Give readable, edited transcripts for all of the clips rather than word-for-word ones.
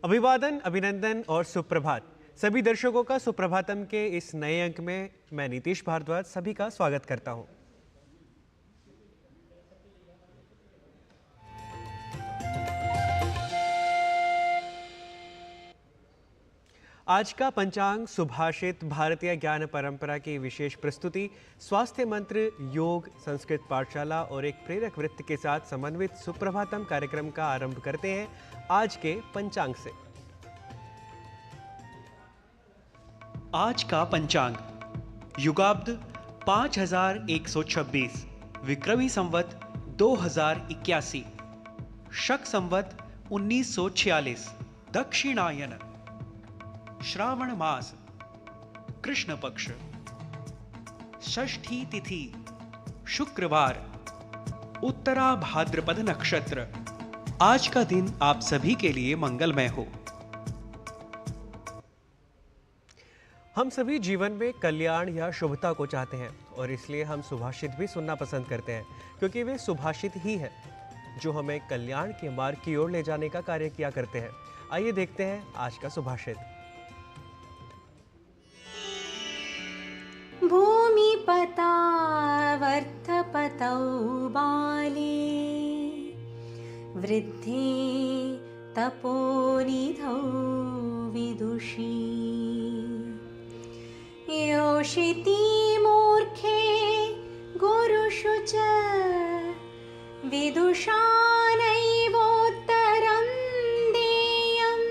अभिवादन, अभिनंदन और सुप्रभात। सभी दर्शकों का सुप्रभातम के इस नए अंक में मैं नीतीश भारद्वाज सभी का स्वागत करता हूं। आज का पंचांग सुभाषित, भारतीय ज्ञान परंपरा की विशेष प्रस्तुति, स्वास्थ्य मंत्र, योग, संस्कृत पाठशाला और एक प्रेरक वृत्त के साथ समन्वित सुप्रभातम कार्यक्रम का आरंभ करते हैं आज के पंचांग से। आज का पंचांग युगाब्द 5126, विक्रमी संवत 2081, शक संवत 1946, दक्षिणायन, श्रावण मास, कृष्ण पक्ष, षष्ठी तिथि, शुक्रवार, उत्तरा भाद्रपद नक्षत्र। आज का दिन आप सभी के लिए मंगलमय हो। हम सभी जीवन में कल्याण या शुभता को चाहते हैं और इसलिए हम सुभाषित भी सुनना पसंद करते हैं, क्योंकि वे सुभाषित ही हैं जो हमें कल्याण के मार्ग की ओर ले जाने का कार्य किया करते हैं। आइए देखते हैं आज का सुभाषित। भूमिपता वर्थपतौ बाले, वृद्धे तपोनिधौ विदुषी, योषिति मूर्खे गुरुषु च, विदुषा नैवोत्तरं देयम्।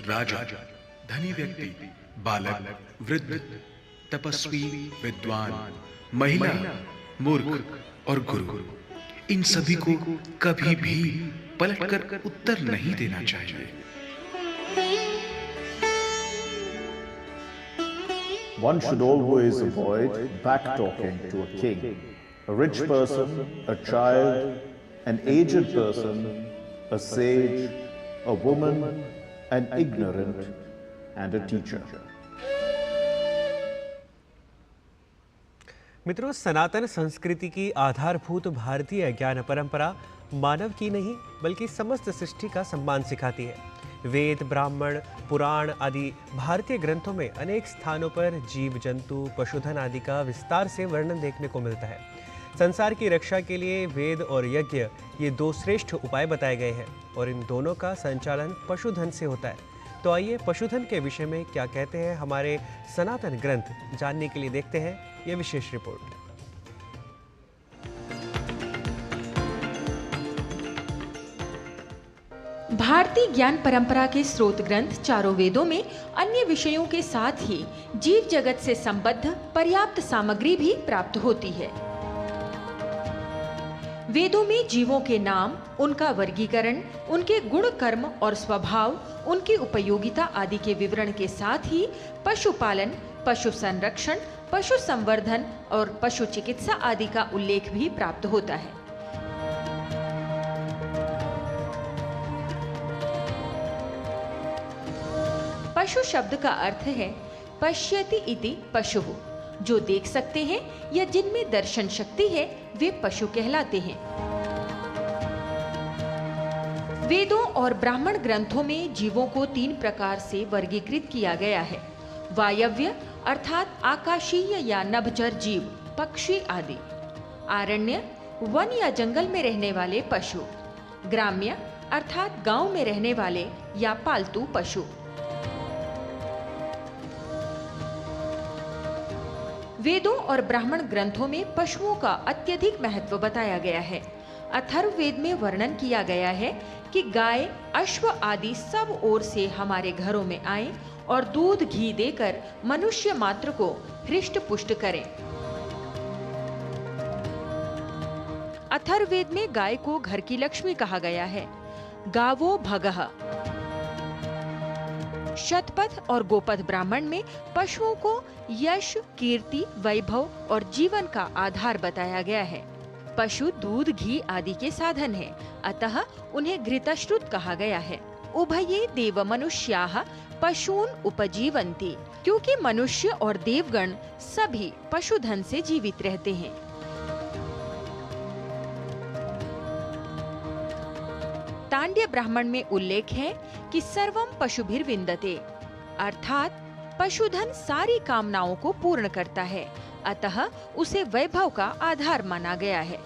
राजा, धनी व्यक्ति, बालक, वृद्ध, तपस्वी, विद्वान, महिला, मूर्ख और गुरु, इन सभी को कभी भी पलटकर उत्तर नहीं देना चाहिए। One should always avoid back-talking to a king, a rich person, a child, an aged person, a sage, a woman, an ignorant, and a teacher. मित्रों, सनातन संस्कृति की आधारभूत भारतीय ज्ञान परंपरा मानव की नहीं बल्कि समस्त सृष्टि का सम्मान सिखाती है। वेद, ब्राह्मण, पुराण आदि भारतीय ग्रंथों में अनेक स्थानों पर जीव जंतु, पशुधन आदि का विस्तार से वर्णन देखने को मिलता है। संसार की रक्षा के लिए वेद और यज्ञ ये दो श्रेष्ठ उपाय बताए गए हैं और इन दोनों का संचालन पशुधन से होता है। तो आइए पशुधन के विषय में क्या कहते हैं हमारे सनातन ग्रंथ, जानने के लिए देखते हैं ये विशेष रिपोर्ट। भारतीय ज्ञान परंपरा के स्रोत ग्रंथ चारों वेदों में अन्य विषयों के साथ ही जीव जगत से संबद्ध पर्याप्त सामग्री भी प्राप्त होती है। वेदों में जीवों के नाम, उनका वर्गीकरण, उनके गुण, कर्म और स्वभाव, उनकी उपयोगिता आदि के विवरण के साथ ही पशुपालन, पशु संरक्षण, पशु संवर्धन और पशु चिकित्सा आदि का उल्लेख भी प्राप्त होता है। पशु शब्द का अर्थ है पश्यति इति पशुः, जो देख सकते हैं या जिनमें दर्शन शक्ति है वे पशु कहलाते हैं। वेदों और ब्राह्मण ग्रंथों में जीवों को 3 प्रकार से वर्गीकृत किया गया है। वायव्य अर्थात आकाशीय या नभचर जीव, पक्षी आदि। आरण्य, वन या जंगल में रहने वाले पशु। ग्राम्य अर्थात गांव में रहने वाले या पालतू पशु। वेदों और ब्राह्मण ग्रंथों में पशुओं का अत्यधिक महत्व बताया गया है। अथर्ववेद में वर्णन किया गया है कि गाय, अश्व आदि सब ओर से हमारे घरों में आएं और दूध, घी देकर मनुष्य मात्र को हृष्ट पुष्ट करें। अथर्ववेद में गाय को घर की लक्ष्मी कहा गया है। गावो भगः। शतपथ और गोपथ ब्राह्मण में पशुओं को यश, कीर्ति, वैभव और जीवन का आधार बताया गया है। पशु दूध, घी आदि के साधन हैं, अतः उन्हें घृतश्रुत कहा गया है। उभये देव मनुष्याः पशून उपजीवन्ति, क्योंकि मनुष्य और देवगण सभी पशुधन से जीवित रहते हैं। मार्तांड्य ब्राह्मण में उल्लेख है कि सर्वम पशुभिर्विंदते, अर्थात पशुधन सारी कामनाओं को पूर्ण करता है, अतः उसे वैभव का आधार माना गया है।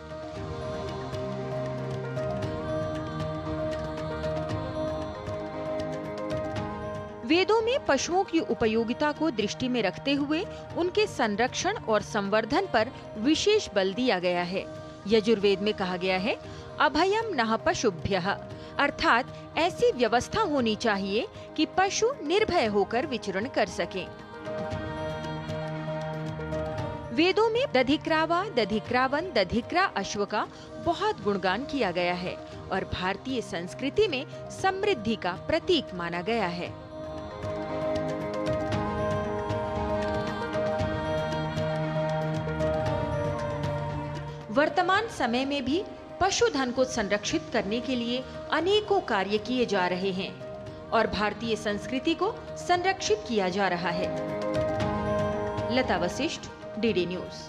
वेदों में पशुओं की उपयोगिता को दृष्टि में रखते हुए उनके संरक्षण और संवर्धन पर विशेष बल दिया गया है। यजुर्वेद में कहा गया है, अभयम नः पशुभ्यः, अर्थात ऐसी व्यवस्था होनी चाहिए कि पशु निर्भय होकर विचरण कर सकें। वेदों में दधिक्रावा, दधिक्रावन, दधिक्रा अश्व का बहुत गुणगान किया गया है और भारतीय संस्कृति में समृद्धि का प्रतीक माना गया है। वर्तमान समय में भी पशुधन को संरक्षित करने के लिए अनेकों कार्य किए जा रहे हैं और भारतीय संस्कृति को संरक्षित किया जा रहा है। लता वशिष्ठ, डीडी न्यूज।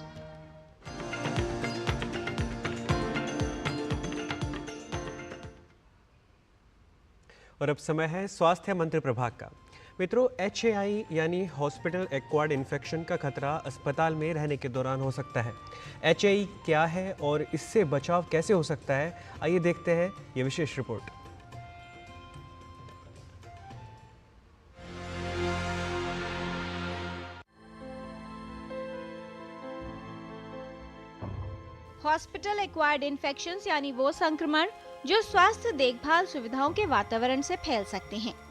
और अब समय है स्वास्थ्य मंत्री प्रभाग का। मित्रों, HAI यानी हॉस्पिटल एक्वायर्ड इन्फेक्शन का खतरा अस्पताल में रहने के दौरान हो सकता है। HAI क्या है और इससे बचाव कैसे हो सकता है, आइए देखते हैं ये विशेष रिपोर्ट। हॉस्पिटल एक्वायर्ड इन्फेक्शंस यानी वो संक्रमण जो स्वास्थ्य देखभाल सुविधाओं के वातावरण से फैल सकते हैं।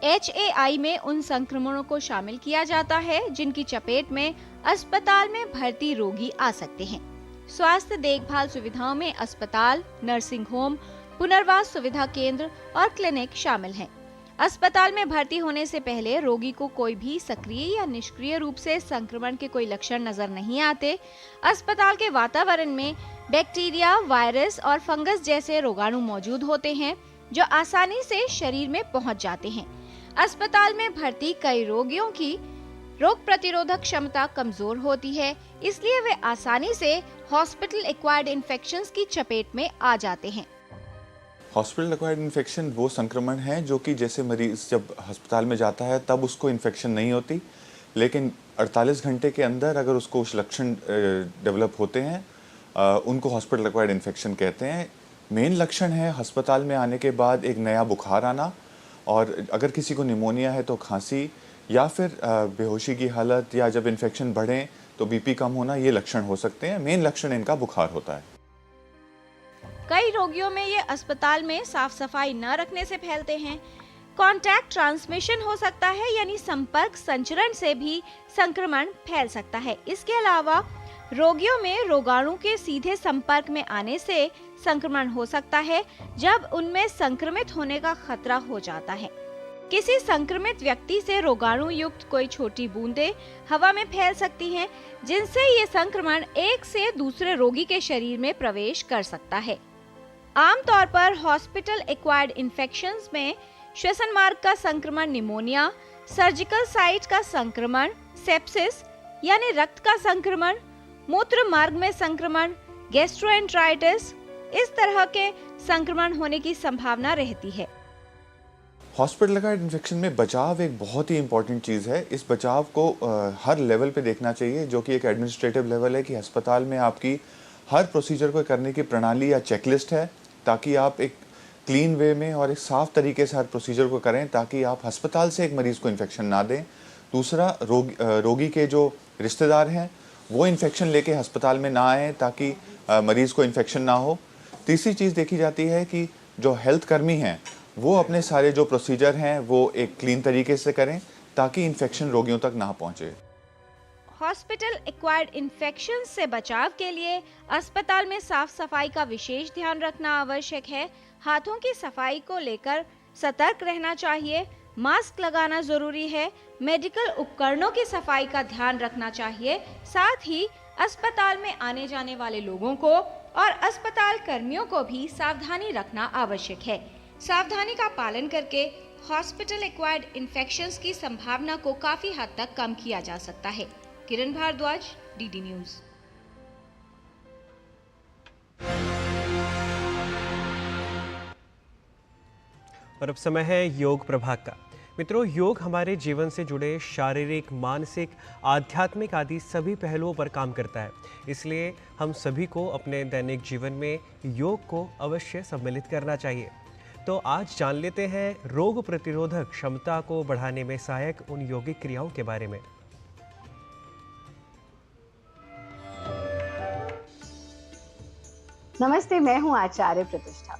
HAI में उन संक्रमणों को शामिल किया जाता है जिनकी चपेट में अस्पताल में भर्ती रोगी आ सकते हैं। स्वास्थ्य देखभाल सुविधाओं में अस्पताल, नर्सिंग होम, पुनर्वास सुविधा केंद्र और क्लिनिक शामिल हैं। अस्पताल में भर्ती होने से पहले रोगी को कोई भी सक्रिय या निष्क्रिय रूप से संक्रमण के कोई लक्षण नजर नहीं आते। अस्पताल के वातावरण में बैक्टीरिया, वायरस और फंगस जैसे रोगाणु मौजूद होते हैं जो आसानी से शरीर में पहुंच जाते हैं। अस्पताल में भर्ती कई रोगियों की रोग प्रतिरोधक क्षमता कमजोर होती है, इसलिए वे आसानी से हॉस्पिटल एक्वायर्ड इन्फेक्शंस की चपेट में आ जाते हैं। हॉस्पिटल एक्वायर्ड इन्फेक्शन वो संक्रमण है जो कि जैसे मरीज जब अस्पताल में जाता है तब उसको इन्फेक्शन नहीं होती, लेकिन 48 घंटे के अंदर अगर उसको कुछ लक्षण डेवलप होते हैं उनको हॉस्पिटल एक्वायर्ड इन्फेक्शन कहते हैं। मेन लक्षण है अस्पताल में आने के बाद एक नया बुखार आना, और अगर किसी को निमोनिया है तो खांसी या फिर बेहोशी की हालत, या जब इन्फेक्शन बढ़े तो बीपी कम होना, ये लक्षण हो सकते हैं। मेन लक्षण इनका बुखार होता है। कई रोगियों में ये अस्पताल में साफ सफाई न रखने से फैलते हैं। कॉन्टैक्ट ट्रांसमिशन हो सकता है, यानी संपर्क संचरण से भी संक्रमण फैल सकता है। इसके अलावा रोगियों में रोगाणु के सीधे संपर्क में आने से संक्रमण हो सकता है, जब उनमें संक्रमित होने का खतरा हो जाता है। किसी संक्रमित व्यक्ति से रोगाणु युक्त कोई छोटी बूंदें हवा में फैल सकती हैं, जिनसे ये संक्रमण एक से दूसरे रोगी के शरीर में प्रवेश कर सकता है। आमतौर पर हॉस्पिटल एक्वायर्ड इन्फेक्शंस में श्वसन मार्ग का संक्रमण, निमोनिया, सर्जिकल साइट का संक्रमण, सेप्सिस यानी रक्त का संक्रमण, मूत्र मार्ग में संक्रमण, गैस्ट्रोएंटराइटिस, इस तरह के संक्रमण होने की संभावना रहती है। हॉस्पिटल एक्वायर्ड इन्फेक्शन में बचाव एक बहुत ही इंपॉर्टेंट चीज़ है। इस बचाव को हर लेवल पे देखना चाहिए, जो कि एक एडमिनिस्ट्रेटिव लेवल है कि अस्पताल में आपकी हर प्रोसीजर को करने की प्रणाली या चेकलिस्ट है, ताकि आप एक क्लीन वे में और एक साफ तरीके से हर प्रोसीजर को करें, ताकि आप अस्पताल से एक मरीज़ को इन्फेक्शन ना दें। दूसरा, रोगी के जो रिश्तेदार हैं वो इन्फेक्शन लेके अस्पताल में ना आए, ताकि मरीज़ को इन्फेक्शन ना हो। तीसरी चीज़ देखी जाती है कि जो हेल्थ कर्मी हैं वो अपने सारे जो प्रोसीजर हैं वो एक क्लीन तरीके से करें, ताकि इन्फेक्शन रोगियों तक ना पहुँचे। हॉस्पिटल एक्वायर्ड इन्फेक्शन से बचाव के लिए अस्पताल में साफ सफाई का विशेष ध्यान रखना आवश्यक है। हाथों की सफाई को लेकर सतर्क रहना चाहिए। मास्क लगाना जरूरी है। मेडिकल उपकरणों की सफाई का ध्यान रखना चाहिए। साथ ही अस्पताल में आने जाने वाले लोगों को और अस्पताल कर्मियों को भी सावधानी रखना आवश्यक है। सावधानी का पालन करके हॉस्पिटल एक्वायर्ड इन्फेक्शंस की संभावना को काफी हद तक कम किया जा सकता है। किरण भारद्वाज, डीडी न्यूज। और अब समय है योग प्रभाग का। मित्रों, योग हमारे जीवन से जुड़े शारीरिक, मानसिक, आध्यात्मिक आदि सभी पहलुओं पर काम करता है। इसलिए हम सभी को अपने दैनिक जीवन में योग को अवश्य सम्मिलित करना चाहिए। तो आज जान लेते हैं रोग प्रतिरोधक क्षमता को बढ़ाने में सहायक उन योगिक क्रियाओं के बारे में। नमस्ते, मैं हूं आचार्य प्रतिष्ठा।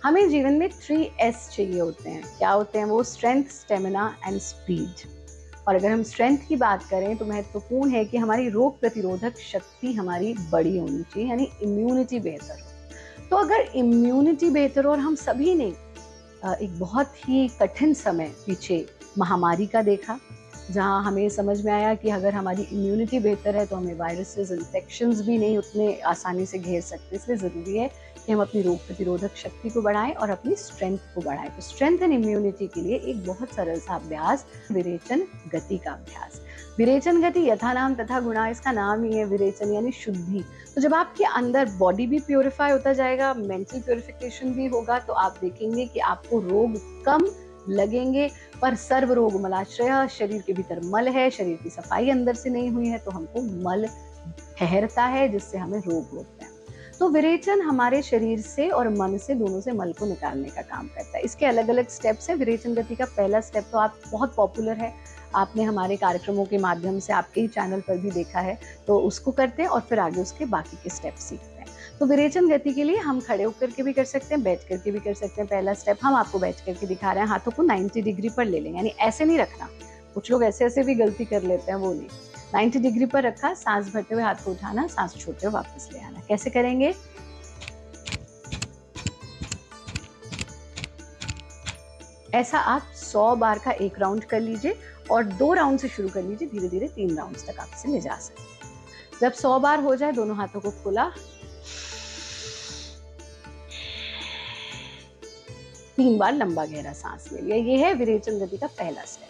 हमें जीवन में 3S चाहिए होते हैं। क्या होते हैं वो? Strength, stamina and speed. और अगर हम स्ट्रेंथ की बात करें तो महत्वपूर्ण है कि हमारी रोग प्रतिरोधक शक्ति हमारी बड़ी होनी चाहिए, यानी इम्यूनिटी बेहतर हो। तो अगर इम्यूनिटी बेहतर हो, और हम सभी ने एक बहुत ही कठिन समय पीछे महामारी का देखा, जहां हमें समझ में आया कि अगर हमारी इम्यूनिटी बेहतर है तो हमें वायरसेस, इन्फेक्शंस भी नहीं उतने आसानी से घेर सकते। इसलिए ज़रूरी है कि हम अपनी रोग प्रतिरोधक शक्ति को बढ़ाएं और अपनी स्ट्रेंथ को बढ़ाएं। तो स्ट्रेंथ एंड इम्यूनिटी के लिए एक बहुत सरल सा अभ्यास, विरेचन गति का अभ्यास। विरेचन गति यथा नाम तथा गुणा, इसका नाम ही है विरेचन यानी शुद्धि। तो जब आपके अंदर बॉडी भी प्योरीफाई होता जाएगा, मेंटल प्योरिफिकेशन भी होगा, तो आप देखेंगे कि आपको रोग कम लगेंगे। पर सर्व रोग मलाश्रय, शरीर के भीतर मल है, शरीर की सफाई अंदर से नहीं हुई है तो हमको मल ठहरता है, जिससे हमें रोग होते हैं। तो विरेचन हमारे शरीर से और मन से, दोनों से मल को निकालने का काम करता है। इसके अलग अलग स्टेप्स हैं। विरेचन गति का पहला स्टेप तो आप बहुत पॉपुलर है, आपने हमारे कार्यक्रमों के माध्यम से आपके ही चैनल पर भी देखा है, तो उसको करते हैं और फिर आगे उसके बाकी के स्टेप सीखते हैं। तो विरेचन गति के लिए हम खड़े होकर के भी कर सकते हैं, बैठ करके भी कर सकते हैं। पहला स्टेप हम आपको बैठ करके दिखा रहे हैं। हाथों को 90 डिग्री पर ले लें, यानी ऐसे नहीं रखना। कुछ लोग ऐसे ऐसे भी गलती कर लेते हैं, वो नहीं। 90 डिग्री पर रखा, सांस भरते हुए हाथ को उठाना, सांस छोड़ते हुए वापस ले आना। कैसे करेंगे? ऐसा आप 100 बार का एक राउंड कर लीजिए और 2 राउंड से शुरू कर लीजिए, धीरे धीरे 3 राउंड तक आप इसे ले जा सकते हैं। जब 100 बार हो जाए, दोनों हाथों को खोला, 3 बार लंबा गहरा सांस ले लिया। ये है विरेचन गति का पहला स्टेप।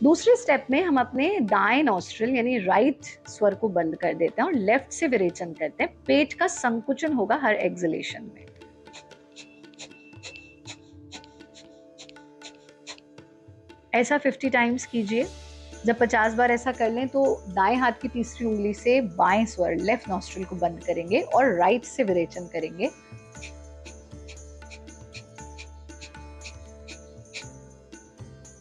दूसरे स्टेप में हम अपने दाएं नॉस्ट्रिल यानी राइट स्वर को बंद कर देते हैं और लेफ्ट से विरेचन करते हैं। पेट का संकुचन होगा हर एक्सहेलेशन में। ऐसा 50 टाइम्स कीजिए। जब 50 बार ऐसा कर लें तो दाएं हाथ की तीसरी उंगली से बाएं स्वर लेफ्ट नॉस्ट्रिल को बंद करेंगे और राइट से विरेचन करेंगे।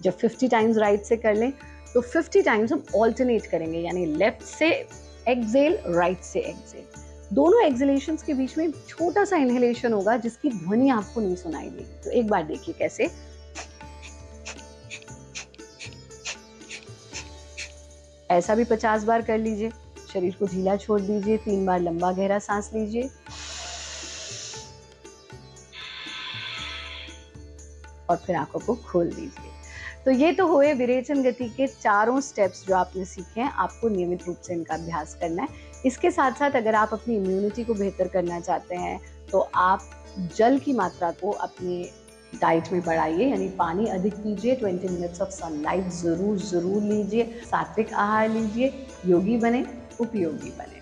जब 50 टाइम्स राइट से कर लें तो 50 टाइम्स हम ऑल्टरनेट करेंगे, यानी लेफ्ट से एक्सहेल, राइट से एक्सहेल। दोनों एक्सहेलेशंस के बीच में छोटा सा इनहेलेशन होगा जिसकी ध्वनि आपको नहीं सुनाई देगी। तो एक बार देखिए कैसे। ऐसा भी 50 बार कर लीजिए। शरीर को ढीला छोड़ दीजिए, 3 बार लंबा गहरा सांस लीजिए और फिर आंखों को खोल दीजिए। तो ये तो हुए विरेचन गति के चारों स्टेप्स जो आपने सीखे हैं। आपको नियमित रूप से इनका अभ्यास करना है। इसके साथ साथ अगर आप अपनी इम्यूनिटी को बेहतर करना चाहते हैं तो आप जल की मात्रा को अपनी डाइट में बढ़ाइए, यानी पानी अधिक पीजिए। 20 मिनट्स ऑफ सनलाइट जरूर लीजिए। सात्विक आहार लीजिए। योगी बने, उपयोगी बने।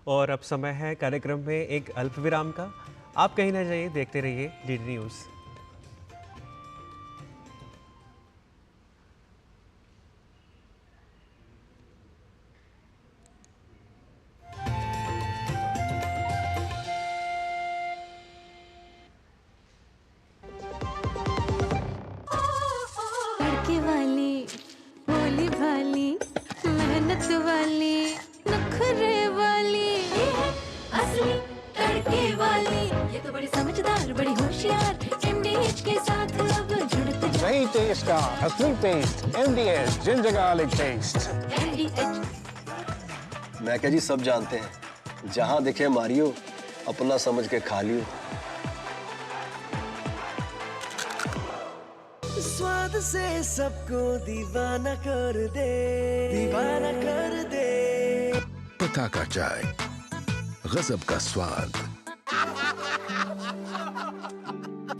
और अब समय है कार्यक्रम में एक अल्प विराम का। आप कहीं ना जाइए, देखते रहिए डीडी न्यूज़। तड़के वाली, भोली भाली, मेहनत वाली, नखरे वाली, ये है असली तड़के वाली। ये तो बड़ी समझदार, बड़ी होशियार, MDH के साथ अब जुड़ते नई टेस्ट का असली taste, MDH ginger garlic paste. MDH। मैं क्या जी, सब जानते हैं, जहां दिखे मारियो, अपना समझ के खा लियो। स्वाद से सबको दीवाना कर दे, दीवाना कर दे। पता का चाय, गजब का स्वाद।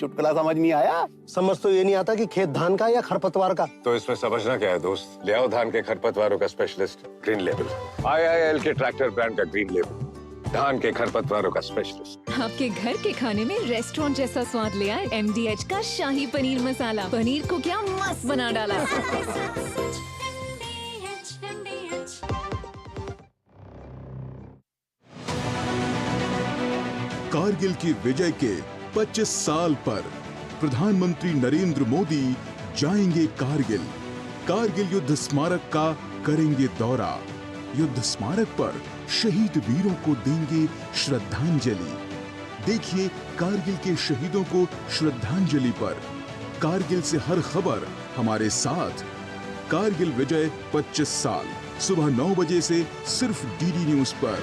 चुटकुला समझ नहीं आया? समझ तो ये नहीं आता कि खेत धान का या खरपतवार का। तो इसमें समझना क्या है दोस्त? ले आओ धान के खरपतवारों का स्पेशलिस्ट ग्रीन लेबल, IIL के ट्रैक्टर ब्रांड का ग्रीन लेबल। धान के खरपतवारों का स्पेशलिस्ट। आपके घर के खाने में रेस्टोरेंट जैसा स्वाद ले आए MDH का शाही पनीर मसाला। पनीर को क्या मस्त बना डाला। कारगिल की विजय के 25 साल पर प्रधानमंत्री नरेंद्र मोदी जाएंगे कारगिल। कारगिल युद्ध स्मारक का करेंगे दौरा। युद्ध स्मारक पर शहीद वीरों को देंगे श्रद्धांजलि। देखिए कारगिल के शहीदों को श्रद्धांजलि पर कारगिल से हर खबर हमारे साथ। कारगिल विजय 25 साल, सुबह 9 बजे से सिर्फ DD न्यूज पर।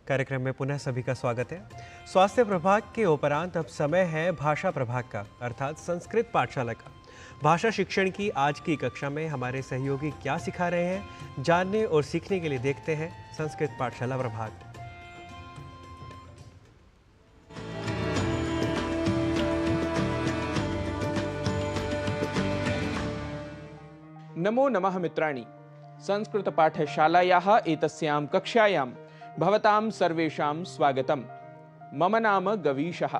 कार्यक्रम में पुनः सभी का स्वागत है। स्वास्थ्य प्रभाग के उपरांत अब समय है भाषा प्रभाग का, अर्थात संस्कृत पाठशाला का। भाषा शिक्षण की आज की कक्षा में हमारे सहयोगी क्या सिखा रहे हैं, जानने और सीखने के लिए देखते हैं संस्कृत पाठशाला प्रभाग। नमो नमः मित्राणि। संस्कृत पाठशालायाः एतस्यां कक्षायां भवतां सर्वेषां स्वागतम्। मम नाम गवीशः।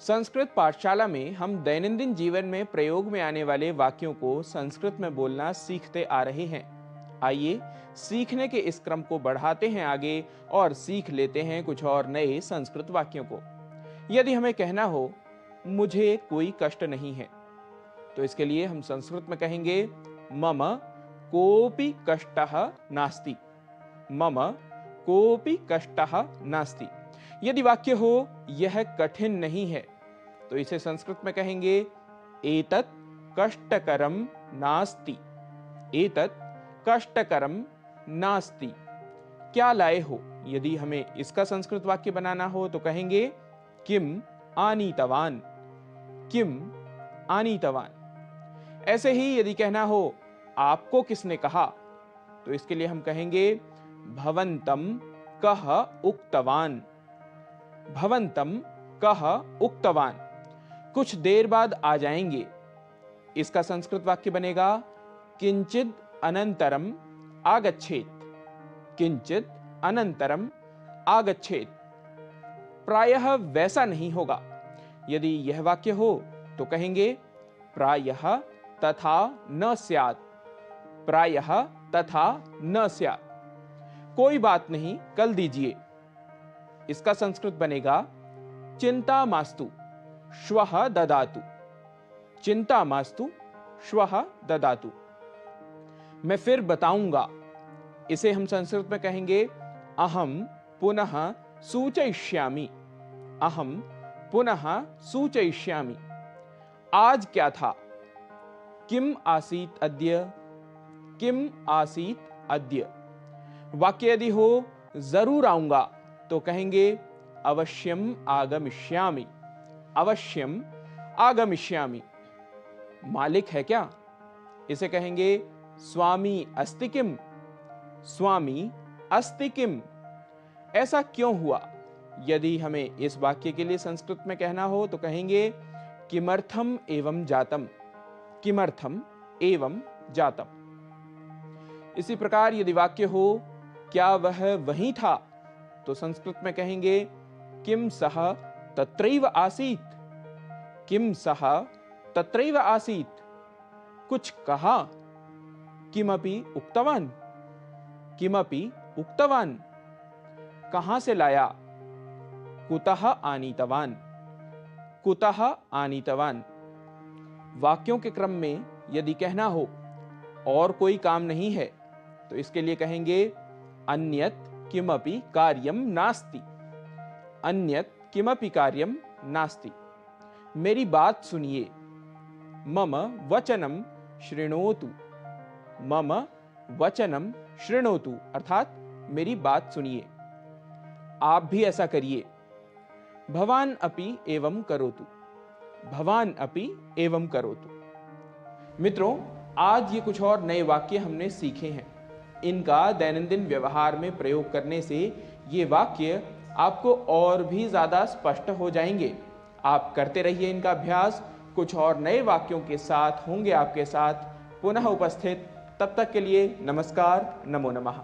संस्कृत पाठशाला में हम दैनंदिन जीवन में प्रयोग में आने वाले वाक्यों को संस्कृत में बोलना सीखते आ रहे हैं। आइए सीखने के इस क्रम को बढ़ाते हैं आगे और सीख लेते हैं कुछ और नए संस्कृत वाक्यों को। यदि हमें कहना हो मुझे कोई कष्ट नहीं है, तो इसके लिए हम संस्कृत में कहेंगे मम कोपि कष्टः नास्ति। मम कोपि कष्टः नास्ति। यदि वाक्य हो यह कठिन नहीं है, तो इसे संस्कृत में कहेंगे एतत् कष्टकरम नास्ति। एतत् कष्टकरम नास्ति। क्या लाए हो? यदि हमें इसका संस्कृत वाक्य बनाना हो तो कहेंगे किम आनीतवान। किम आनीतवान। ऐसे ही यदि कहना हो आपको किसने कहा, तो इसके लिए हम कहेंगे भवंतम कह उक्तवान। भवंतम कह उक्तवान। कुछ देर बाद आ जाएंगे। इसका संस्कृत वाक्य बनेगा किंचिद अनंतरम आगच्छेत। किंचिद अनंतरम आगच्छेत। प्रायः वैसा नहीं होगा। यदि यह वाक्य हो तो कहेंगे प्रायः तथा न स्यात्। प्रायः तथा न स्यात्। कोई बात नहीं, कल दीजिए। इसका संस्कृत बनेगा चिंता मास्तु श्वः ददातु। चिंता मास्तु श्वः ददातु। मैं फिर बताऊंगा। इसे हम संस्कृत में कहेंगे अहम पुनः सूचयिष्यामि। अहम पुनः सूचयिष्यामि। आज क्या था? किम आसीत अद्य। किम आसीत अद्य। वाक्य यदि हो जरूर आऊंगा तो कहेंगे अवश्यम आगमिष्यामि। अवश्यम आगमिष्यामि। मालिक है क्या? इसे कहेंगे स्वामी अस्ति किम। स्वामी अस्ति किम। ऐसा क्यों हुआ? यदि हमें इस वाक्य के लिए संस्कृत में कहना हो तो कहेंगे किमर्थम एवं जातम। किमर्थम एवं जातम। इसी प्रकार यदि वाक्य हो क्या वह वहीं था, तो संस्कृत में कहेंगे किम सः तत्रैव आसीत्। किम सः तत्रैव आसीत्। कुछ कहा। किमपि उक्तवान। किमपि उक्तवान। कहां से लाया? कुतः आनीतवान। कुतः आनीतवान। वाक्यों के क्रम में यदि कहना हो और कोई काम नहीं है, तो इसके लिए कहेंगे अन्यत् किमपि कार्यम नास्ति। अन्यत् किमपि कार्यम नास्ति। मेरी बात सुनिए। मम वचनम शृणोतु। मम वचनम शृणोतु अर्थात मेरी बात सुनिए। आप भी ऐसा करिए। भवान अपि एवं करोतु। भवान अपि एवं करोतु। मित्रों, आज ये कुछ और नए वाक्य हमने सीखे हैं। इनका दैनंदिन व्यवहार में प्रयोग करने से ये वाक्य आपको और भी ज्यादा स्पष्ट हो जाएंगे। आप करते रहिए इनका अभ्यास कुछ और नए वाक्यों के साथ होंगे आपके साथ पुनः उपस्थित। तब तक के लिए नमस्कार, नमो नमः।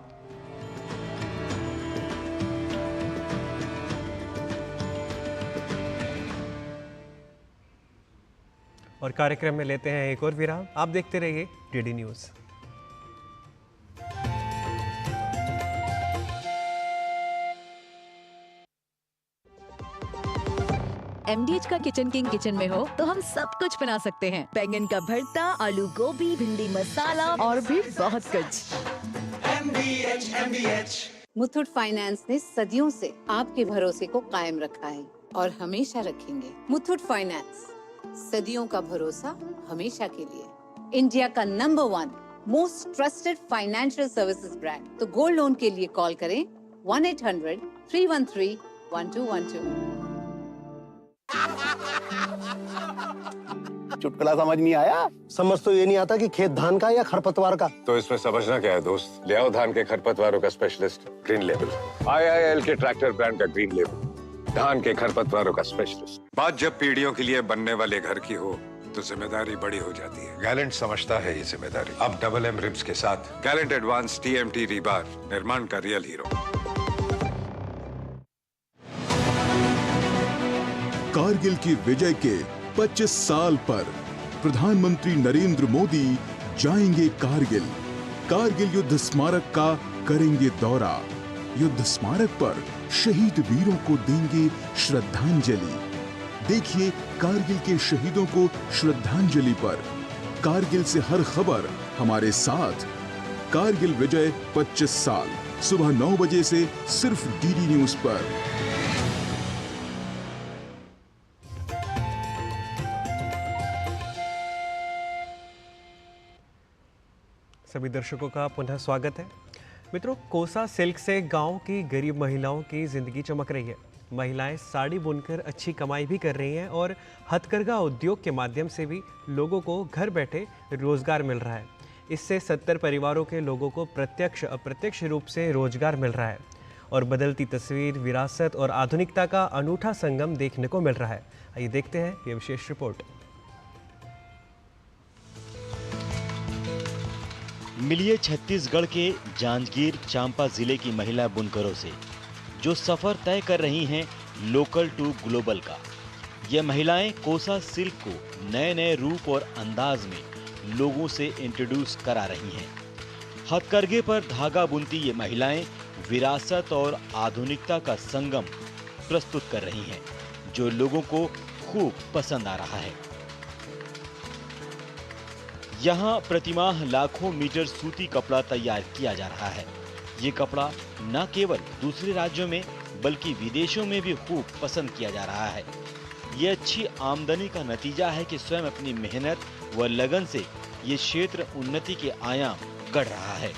और कार्यक्रम में लेते हैं एक और विराम। आप देखते रहिए डीडी न्यूज़। MDH का किचन किंग किचन में हो तो हम सब कुछ बना सकते हैं। बैंगन का भरता, आलू गोभी, भिंडी मसाला और भी बहुत कुछ। मुथूट फाइनेंस ने सदियों से आपके भरोसे को कायम रखा है और हमेशा रखेंगे। मुथूट फाइनेंस, सदियों का भरोसा हमेशा के लिए। इंडिया का number 1 most trusted financial services brand. तो गोल्ड लोन के लिए कॉल करें 1-800-313-1212। चुटकुला समझ नहीं आया? समझ तो ये नहीं आता कि खेत धान का या खरपतवार का। तो इसमें समझना क्या है दोस्त? ले आओ धान के खरपतवारों का स्पेशलिस्ट ग्रीन लेवल। IIL के ट्रैक्टर ब्रांड का ग्रीन लेवल, धान के खरपतवारों का स्पेशलिस्ट। बात जब पीढ़ियों के लिए बनने वाले घर की हो तो जिम्मेदारी बड़ी हो जाती है। गैलेंट समझता है ये जिम्मेदारी। अब डबल M रिब्स के साथ गैलेंट एडवांस TMT रीबार, निर्माण का रियल हीरो। कारगिल की विजय के 25 साल पर प्रधानमंत्री नरेंद्र मोदी जाएंगे कारगिल। कारगिल युद्ध स्मारक का करेंगे दौरा। युद्ध स्मारक पर शहीद वीरों को देंगे श्रद्धांजलि। देखिए कारगिल के शहीदों को श्रद्धांजलि पर। कारगिल से हर खबर हमारे साथ। कारगिल विजय 25 साल, सुबह 9 बजे से सिर्फ डीडी न्यूज पर। सभी दर्शकों का पुनः स्वागत है। मित्रों, कोसा सिल्क से गांव की गरीब महिलाओं की जिंदगी चमक रही है। महिलाएं साड़ी बुनकर अच्छी कमाई भी कर रही हैं और हथकरघा उद्योग के माध्यम से भी लोगों को घर बैठे रोजगार मिल रहा है। इससे 70 परिवारों के लोगों को प्रत्यक्ष अप्रत्यक्ष रूप से रोजगार मिल रहा है और बदलती तस्वीर, विरासत और आधुनिकता का अनूठा संगम देखने को मिल रहा है। आइए देखते हैं ये विशेष रिपोर्ट। मिलिए छत्तीसगढ़ के जांजगीर चांपा जिले की महिला बुनकरों से, जो सफर तय कर रही हैं लोकल टू ग्लोबल का। ये महिलाएं कोसा सिल्क को नए नए रूप और अंदाज में लोगों से इंट्रोड्यूस करा रही हैं। हथकरघे पर धागा बुनती ये महिलाएं विरासत और आधुनिकता का संगम प्रस्तुत कर रही हैं, जो लोगों को खूब पसंद आ रहा है। यहाँ प्रतिमाह लाखों मीटर सूती कपड़ा तैयार किया जा रहा है। ये कपड़ा न केवल दूसरे राज्यों में बल्कि विदेशों में भी खूब पसंद किया जा रहा है। ये अच्छी आमदनी का नतीजा है कि स्वयं अपनी मेहनत व लगन से ये क्षेत्र उन्नति के आयाम गढ़ रहा है।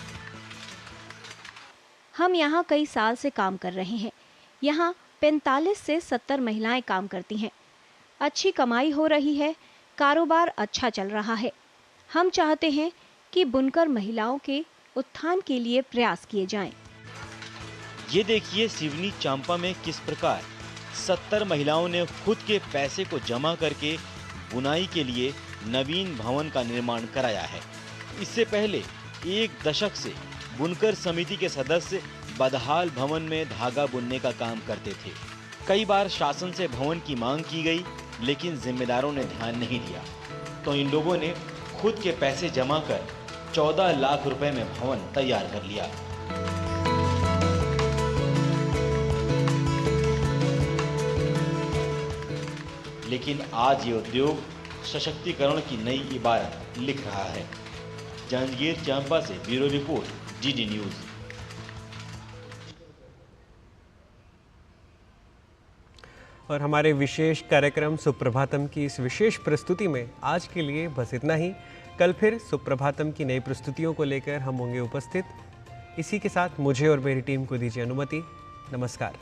हम यहाँ कई साल से काम कर रहे हैं। यहाँ 45 से 70 महिलाएं काम करती हैं। अच्छी कमाई हो रही है, कारोबार अच्छा चल रहा है। हम चाहते हैं कि बुनकर महिलाओं के उत्थान के लिए प्रयास किए जाएं। ये देखिए सिवनी चांपा में किस प्रकार 70 महिलाओं ने खुद के पैसे को जमा करके बुनाई के लिए नवीन भवन का निर्माण कराया है। इससे पहले 1 दशक से बुनकर समिति के सदस्य बदहाल भवन में धागा बुनने का काम करते थे। कई बार शासन से भवन की मांग की गई, लेकिन जिम्मेदारों ने ध्यान नहीं दिया, तो इन लोगों ने खुद के पैसे जमा कर 14 लाख रुपए में भवन तैयार कर लिया। लेकिन आज ये उद्योग सशक्तिकरण की नई इबारत लिख रहा है। जांजगीर चांपा से ब्यूरो रिपोर्ट, डीडी न्यूज। और हमारे विशेष कार्यक्रम सुप्रभातम की इस विशेष प्रस्तुति में आज के लिए बस इतना ही। कल फिर सुप्रभातम की नई प्रस्तुतियों को लेकर हम होंगे उपस्थित। इसी के साथ मुझे और मेरी टीम को दीजिए अनुमति। नमस्कार।